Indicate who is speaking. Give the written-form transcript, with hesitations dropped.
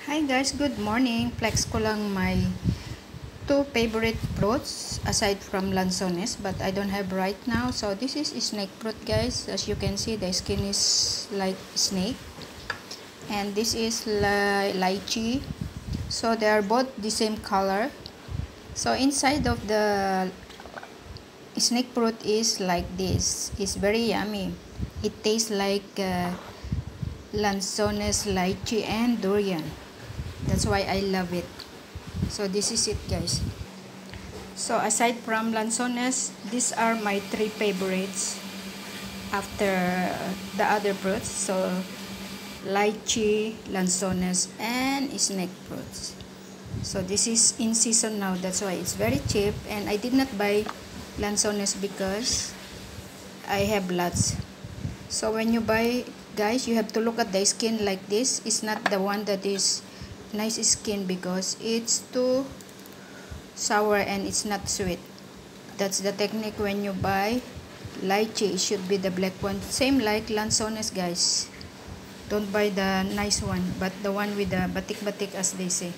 Speaker 1: Hi guys, good morning. Flex ko lang my two favorite fruits aside from lanzones, but I don't have right now. So this is snake fruit guys. As you can see, the skin is like snake. And this is lychee. So they are both the same color. So inside of the snake fruit is like this. It's very yummy. It tastes like lanzones, lychee, and durian. That's why I love it. So this is it guys. So aside from lanzones, these are my three favorites after the other fruits. So lychee, lanzones, and snake fruits. So this is in season now, that's why it's very cheap. And I did not buy lanzones because I have lots. So when you buy guys, you have to look at the skin like this. It's not the one that is nice skin because it's too sour and it's not sweet. That's the technique when you buy lychee. It should be the black one, same like lanzones guys. Don't buy the nice one, but the one with the batik batik as they say.